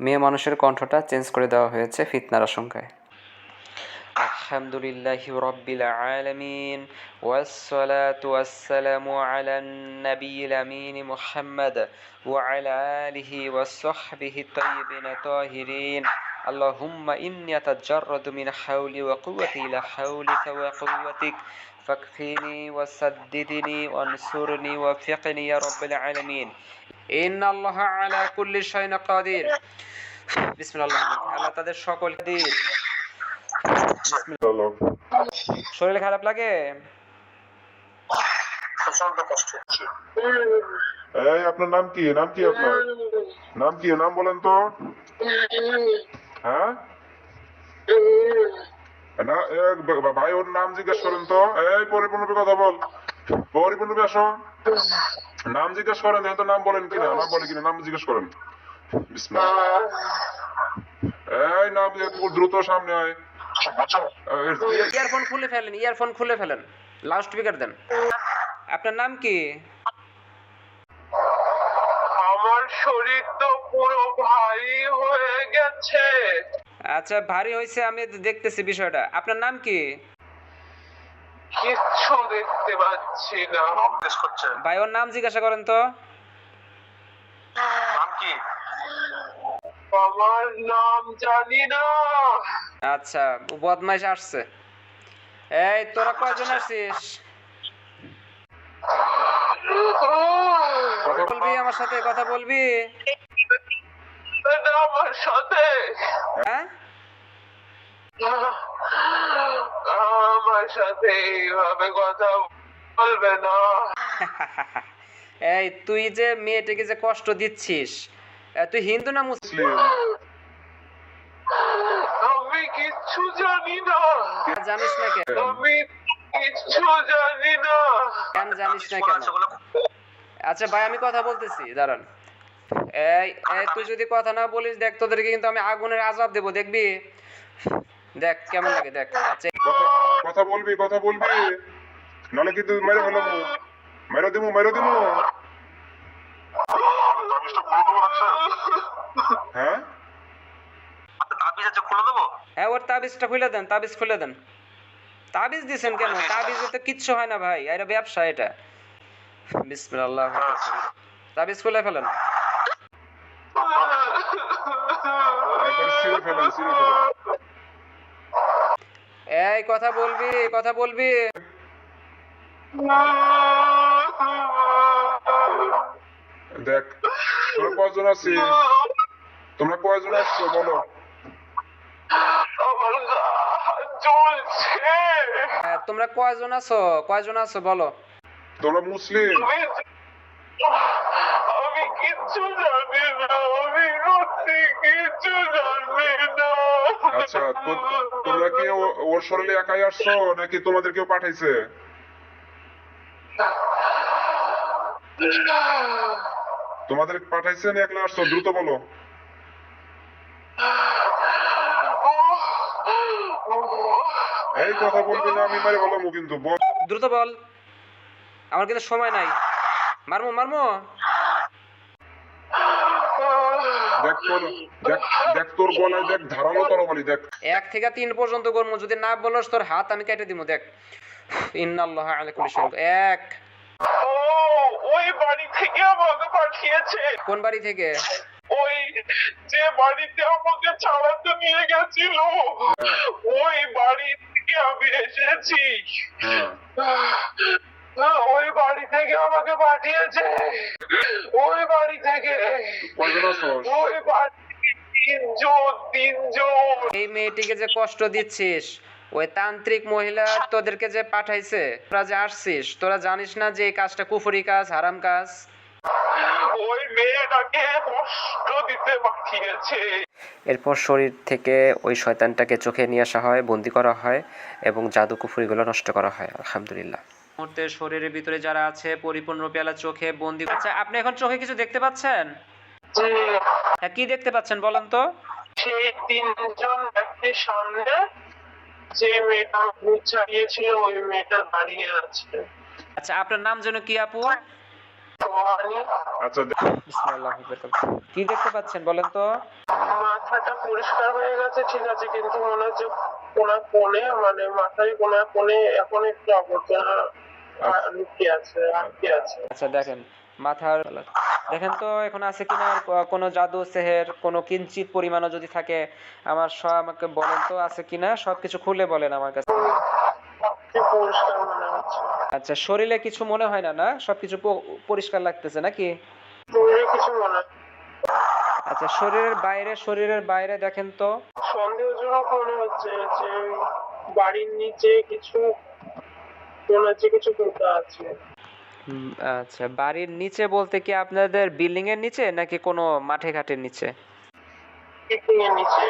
মেয়ে মানুষের কণ্ঠটা চেঞ্জ করে দেওয়া হয়েছে ফিতনার আশঙ্কায়। আলহামদুলিল্লাহি রাব্বিল আলামিন ওয়াসসালাতু ওয়াসসালামু আলান নাবিয়িল আমিন মুহাম্মদ ওয়া আলা আলিহি ওয়াস সাহবিহি তাইয়্যিবিন তাহিরিন। আল্লাহুম্মা ইন্নী আতাজাররাদু মিন হাওলি ওয়া কুওয়াতি ইলা হাওলিকা ওয়া কুওয়াতিক ফাকফিনি ওয়াসাদ্দিদনি ওয়ানসুরনি ওয়াফিকনি ইয়া রাব্বিল আলামিন। ইন্নাল্লাহা আলা কুল্লি শাইইন কাদির। বিসমিল্লাহ। আল্লাহ তাদের সকল কাদির। শরীর খারাপ লাগে? এই আপনার নাম কি? নাম কি আপনার? নাম কি? নাম বলেন তো। হ্যাঁ না, ভাই ওর নাম জিজ্ঞেস করেন তো। এই পরিপূর্ণরূপে কথা বল, পরিপূর্ণরূপে আসো। নাম জিজ্ঞেস করেন, তো নাম বলেন কিনা, নাম বলে কিনা, নাম জিজ্ঞেস করেন। বিসমিল্লাহ। এই নাম দ্রুত সামনে আয়। ইয়ারফোন খুলে ফেলেন, ইয়ারফোন খুলে ফেলেন, লাউড স্পিকার দেন। আপনার নাম কি? আমার শরীর তো পুরো ভারী হয়ে গেছে। আচ্ছা, ভারী হয়েছে, আমি দেখতেছি বিষয়টা। আপনার নাম কি? কিচ্ছু দেখতে পাচ্ছি না। ভাই ওর নাম জিজ্ঞাসা করেন তো। নাম কি? আমার নাম জানি না। আচ্ছা, বদমাইশ আসছে। এই তোরা কয়জন আসছিস? কথা বলবি আমার সাথে, কথা বলবি? আমার সাথে হ্যাঁ, আমার সাথে এইভাবে কথা বলবে না। এই তুই যে মেয়েটাকে যে কষ্ট দিচ্ছিস, তুই হিন্দু না মুসলিম? আমি কিচ্ছু জানি না। জানিস না কেন? আমি কিচ্ছু জানি না। কেন জানিস না কেন? আচ্ছা ভাই, আমি কথা বলতেছি, দাঁড়ান। এই এই তুই যদি কথা না বলিস, দেখ তোদেরকে কিন্তু আমি আগুনের আযাব দেব, দেখবি? দেখ কেমন লাগে, দেখ। আচ্ছা, কথা বলবি, কথা বলবি, নাহলে কিন্তু মেরে ফেলবো, মেরে দিবো, মেরে দিবো। হ্যাঁ হ্যাঁ, ওর তাবিজটা খুলে দেন, তাবিজ খুলে দেন। তাবিজ দিছেন কেন? তাবিজে তো কিচ্ছু হয় না ভাই, এটা ব্যবসা এটা। বিসমিল্লাহ। তাবিজ খুলে ফেলেন। একবার ছিঁড়ে ফেলেন, ছিঁড়ে ফেলেন। এই কথা বলবি, কথা বলবি। দেখ তোরা কয়জন আছিস? তোমরা কয়জন আসছো বলো? আমার গা জ্বলছে। হ্যাঁ, তোমরা কয়জন আছো, কয়জন আছো বলো? তোমরা মুসলিম? আমি কিচ্ছু জানি না। আমি সত্যি কিচ্ছু জানি না। আচ্ছা, তোমরা কি ওর শরীরে একাই আসছো নাকি তোমাদের কেউ পাঠাইছে? তোমাদের পাঠাইছে না একলা আসছো? দ্রুত বলো। এই কথা বলবি না, আমি মারি বলবো কিন্তু বল। দ্রুত বল, আমার কিন্তু সময় নাই। মারমো, মারমো। দেখ তোর, দেখ তোর গলায় দেখ ধারালো তরবারি, দেখ। 1 থেকে 3 পর্যন্ত করবো, যদি না বলস তোর হাত আমি কেটে দিব, দেখ। ইন্নাল্লাহা আলা কুল্লি শাইইন। 1। ওই বাড়ি থেকে আমাকে পাঠিয়েছে। কোন বাড়ি থেকে? ওই যে বাড়িতে আমাকে ছাড়াতে নিয়ে গেছিল, ওই বাড়ি থেকে আমি এসেছি। ওই বাড়ি থেকে আমাকে পাঠিয়েছে। ওই বাড়ি থেকে, কয়জন আছো? ওই বাড়ি থেকে 3 জন। এই মেয়েটিকে যে কষ্ট দিচ্ছিস, ওই তান্ত্রিক মহিলা তোদেরকে যে পাঠাইছে, তোরা যে আসছিস, তোরা জানিস না যে এই কাজটা কুফরি কাজ, হারাম কাজ? ওই মেয়েটাকে কষ্ট দিতে পাঠিয়েছে। এরপর শরীর থেকে ওই শয়তানটাকে চোখে নিয়ে আসা হয়, বন্দি করা হয় এবং জাদু কুফরিগুলো নষ্ট করা হয়। আলহামদুলিল্লাহ। মুহূর্তে শরীরের ভিতরে যারা আছে পরিপূর্ণরূপে আল্লাহ চোখে বন্দি। আচ্ছা, আপনি এখন চোখে কিছু দেখতে পাচ্ছেন? হ্যাঁ, কি দেখতে পাচ্ছেন বলেন তো? সেই 3 জন ব্যক্তির সামনে যে মেয়েটা ভূত ছাড়িয়েছিল, ওই মেয়েটা দাঁড়িয়ে আছে। আচ্ছা, আপনার নাম যেন কি আপু? আচ্ছা বিসমিল্লাহির বারাকাতুহু। কি দেখতে পাচ্ছেন বলেন তো? মাথাটা পরিষ্কার হয়ে গেছে ঠিক আছে, কিন্তু মনে হচ্ছে কোনে মানে মাথায় কোনে এখন একটু আবর্জনা লুকিয়ে আছে, আটকে আছে। আচ্ছা দেখেন মাথার দেখেন তো এখন আছে কিনা আর কোনো জাদু সেহের কোনো কিঞ্চিত পরিমাণও যদি থাকে আমাকে বলেন তো আছে কিনা, সবকিছু খুলে বলেন আমার কাছে। সবচেয়ে পরিষ্কার মনে হচ্ছে। আচ্ছা শরীরে কিছু মনে হয় না, না সবকিছু পরিষ্কার লাগতেছে নাকি? শরীরে কিছু মনে হয়। আচ্ছা শরীরের বাইরে দেখেন তো। সন্দেহজনক মনে হচ্ছে যে বাড়ির নিচে কিছু মনে হচ্ছে কিছু পোতা আছে। আচ্ছা বাড়ির নিচে বলতে কি আপনাদের বিল্ডিং এর নিচে নাকি কোনো মাঠে ঘাটের নিচে? বিল্ডিং এর নিচে।